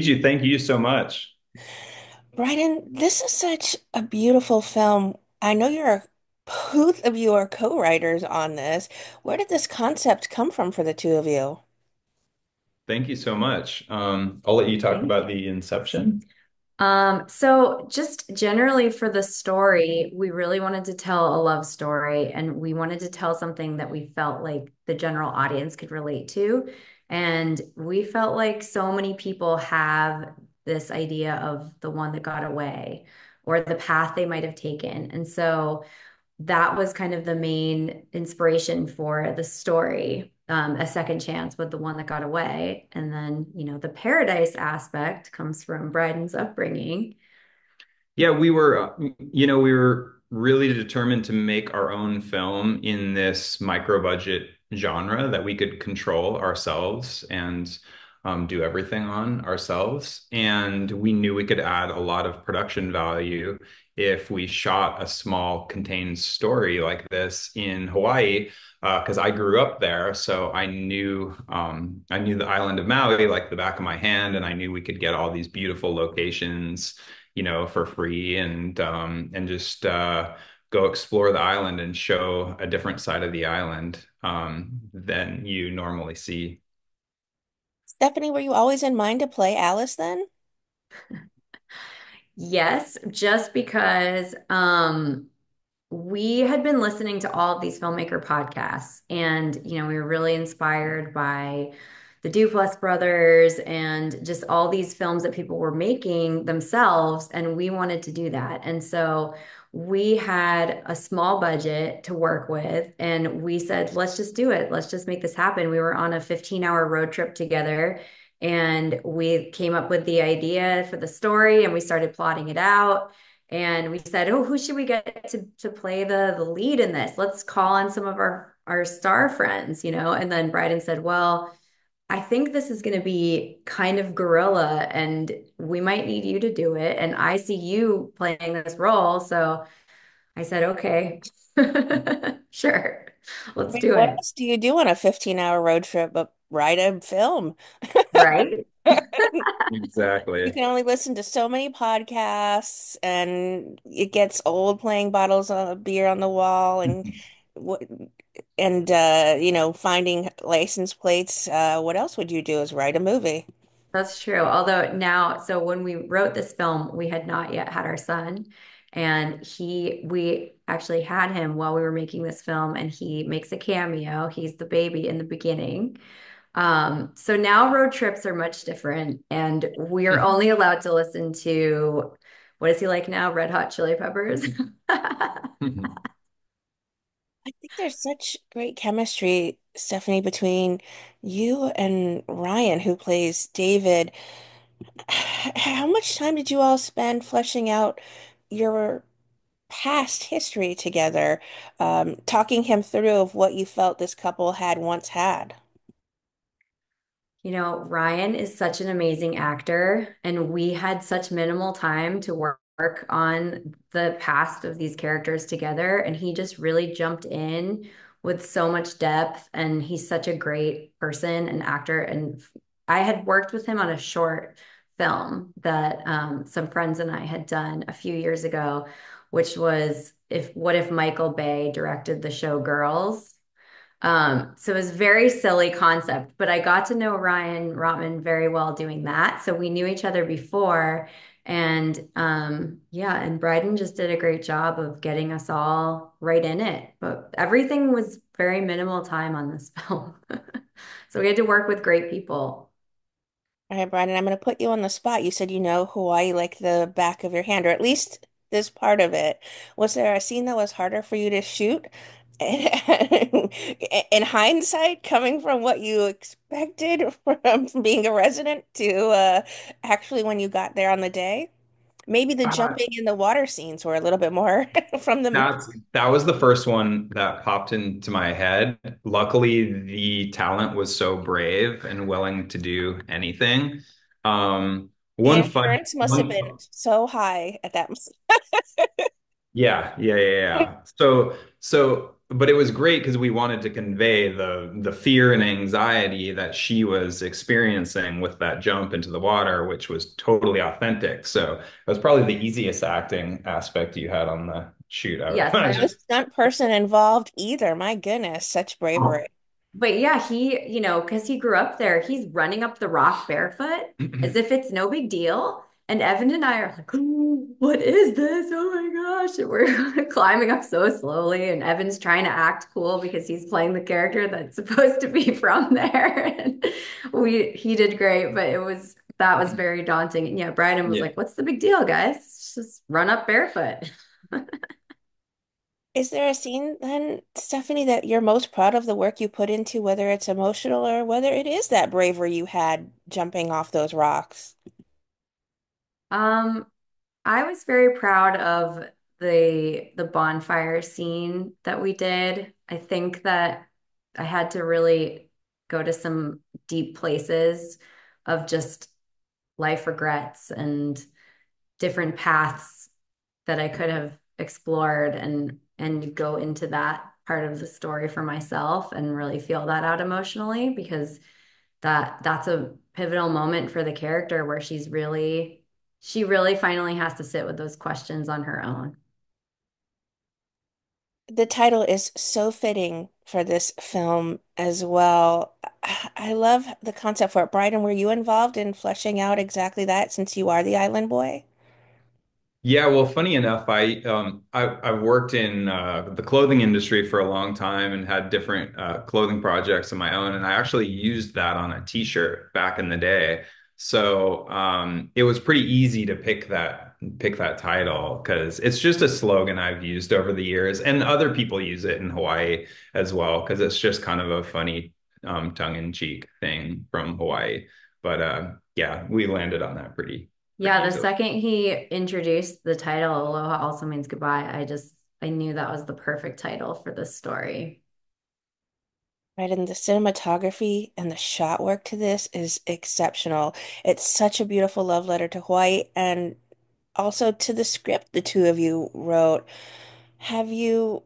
you. Thank you so much. Bryden, this is such a beautiful film. I know both of you are co-writers on this. Where did this concept come from for the two of you? Thank you so much. I'll let you talk Thank about you. the inception. So just generally for the story, we really wanted to tell a love story and we wanted to tell something that we felt like the general audience could relate to. And we felt like so many people have this idea of the one that got away or the path they might have taken. And so that was kind of the main inspiration for the story. A second chance with the one that got away. And then, the paradise aspect comes from Bryden's upbringing. Yeah, we were really determined to make our own film in this micro budget genre that we could control ourselves and do everything on ourselves. And we knew we could add a lot of production value if we shot a small contained story like this in Hawaii, because I grew up there, so I knew the island of Maui like the back of my hand, and I knew we could get all these beautiful locations for free and just go explore the island and show a different side of the island than you normally see. Stephanie, were you always in mind to play Alice then? Yes, just because we had been listening to all of these filmmaker podcasts, and we were really inspired by the Duplass brothers and just all these films that people were making themselves, and we wanted to do that. And so we had a small budget to work with, and we said, let's just do it. Let's just make this happen. We were on a 15-hour road trip together. And we came up with the idea for the story and we started plotting it out. And we said, oh, who should we get to play the lead in this? Let's call on some of our star friends, And then Bryden said, well, I think this is going to be kind of guerrilla and we might need you to do it. And I see you playing this role. So I said, okay, sure, I let's mean, do what it. else do you do on a 15-hour road trip but write a film? Right. You Exactly. can only listen to so many podcasts, and it gets old playing bottles of beer on the wall what finding license plates. What else would you do is write a movie? That's true. Although now, so when we wrote this film, we had not yet had our son. And we actually had him while we were making this film, and he makes a cameo. He's the baby in the beginning. So now road trips are much different, and we are only allowed to listen to what is he like now? Red Hot Chili Peppers. I think there's such great chemistry, Stephanie, between you and Ryan, who plays David. How much time did you all spend fleshing out your past history together, talking him through of what you felt this couple had once had? Ryan is such an amazing actor, and we had such minimal time to work on the past of these characters together. And he just really jumped in with so much depth, and he's such a great person and actor. And I had worked with him on a short film that some friends and I had done a few years ago, which was if what if Michael Bay directed the show Girls? So it was a very silly concept, but I got to know Ryan Rotman very well doing that. So we knew each other before. And yeah, and Bryden just did a great job of getting us all right in it. But everything was very minimal time on this film. So we had to work with great people. All right, Brandon, I'm going to put you on the spot. You said you know Hawaii like the back of your hand, or at least this part of it. Was there a scene that was harder for you to shoot? In hindsight, coming from what you expected from being a resident to actually when you got there on the day, maybe the Uh, jumping in the water scenes were a little bit more from the. that was the first one that popped into my head. Luckily, the talent was so brave and willing to do anything. The One fun, endurance must have one been so high at that. Yeah, yeah, yeah, yeah. So but it was great because we wanted to convey the fear and anxiety that she was experiencing with that jump into the water, which was totally authentic. So it was probably the easiest acting aspect you had on the shoot, I would Yes, No imagine. stunt person involved either. My goodness, such bravery. but yeah, because he grew up there, he's running up the rock barefoot as if it's no big deal. And Evan and I are like, "Ooh, what is this? Oh my gosh." And we're climbing up so slowly. And Evan's trying to act cool because he's playing the character that's supposed to be from there. And he did great, but that was very daunting. And yeah, Bryden was Yeah. like, "What's the big deal, guys? Just run up barefoot." Is there a scene then, Stephanie, that you're most proud of the work you put into, whether it's emotional or whether it is that bravery you had jumping off those rocks? Um, I was very proud of the bonfire scene that we did. I think that I had to really go to some deep places of just life regrets and different paths that I could have explored and go into that part of the story for myself and really feel that out emotionally because that's a pivotal moment for the character where she really finally has to sit with those questions on her own. The title is so fitting for this film as well. I love the concept for it. Bryden, were you involved in fleshing out exactly that since you are the island boy? Yeah, well, funny enough, I've worked in the clothing industry for a long time and had different clothing projects of my own, and I actually used that on a t-shirt back in the day. So it was pretty easy to pick that title because it's just a slogan I've used over the years, and other people use it in Hawaii as well because it's just kind of a funny tongue-in-cheek thing from Hawaii. But yeah, we landed on that pretty Yeah, the easily. second he introduced the title, Aloha Also Means Goodbye, I knew that was the perfect title for this story. Right, and the cinematography and the shot work to this is exceptional. It's such a beautiful love letter to Hawaii and also to the script the two of you wrote. Have you,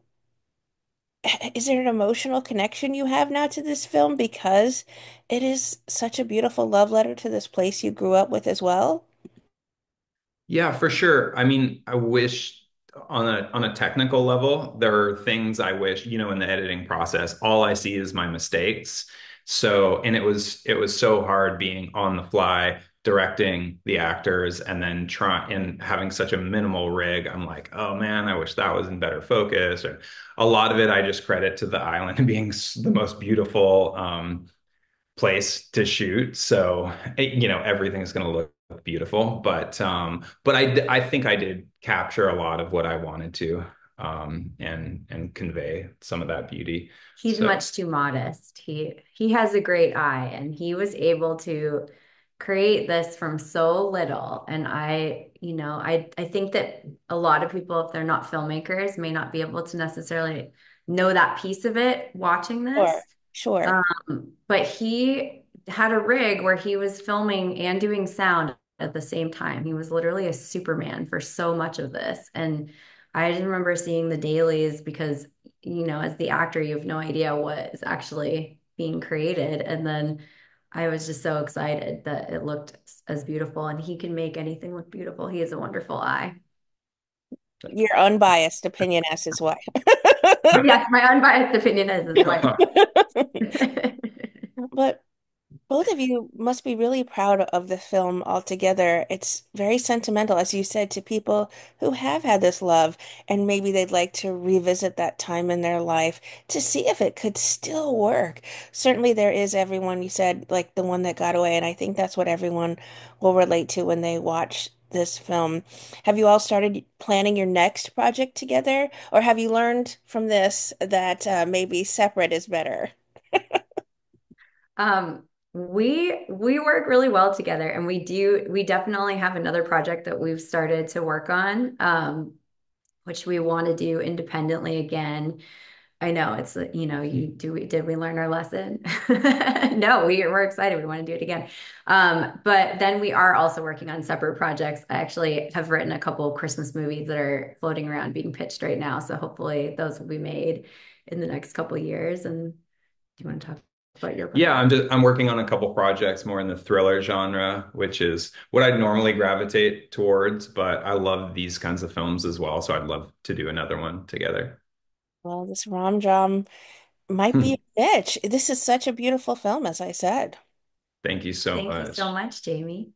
is there an emotional connection you have now to this film because it is such a beautiful love letter to this place you grew up with as well? Yeah, for sure. I mean, I wish on a technical level, there are things I wish, in the editing process, all I see is my mistakes. So, and it was so hard being on the fly, directing the actors and then trying and having such a minimal rig. I'm like, oh man, I wish that was in better focus. Or a lot of it I just credit to the island being the most beautiful. Place to shoot. So, everything's going to look beautiful, but I think I did capture a lot of what I wanted to and convey some of that beauty. He's So, much too modest. He has a great eye and he was able to create this from so little. And I think that a lot of people, if they're not filmmakers, may not be able to necessarily know that piece of it watching Sure, this. sure. But he had a rig where he was filming and doing sound at the same time. He was literally a Superman for so much of this. And I just remember seeing the dailies because, as the actor, you have no idea what is actually being created. And then I was just so excited that it looked as beautiful and he can make anything look beautiful. He has a wonderful eye. Your unbiased opinion as his wife. Yes, my unbiased opinion is his wife. But both of you must be really proud of the film altogether. It's very sentimental, as you said, to people who have had this love, and maybe they'd like to revisit that time in their life to see if it could still work. Certainly, there is everyone, you said, like the one that got away, and I think that's what everyone will relate to when they watch this film. Have you all started planning your next project together, or have you learned from this that maybe separate is better? We work really well together and we definitely have another project that we've started to work on, which we want to do independently again. I know it's, did we learn our lesson? No, we're excited. We want to do it again. But then we are also working on separate projects. I actually have written a couple of Christmas movies that are floating around being pitched right now. So hopefully those will be made. in the next couple of years. And do you want to talk about your Yeah, project? I'm working on a couple projects more in the thriller genre, which is what I'd normally gravitate towards, but I love these kinds of films as well, so I'd love to do another one together. Well, this rom-dram might be a niche. This is such a beautiful film, as I said. Thank you so Thank you so much. much, Jamie.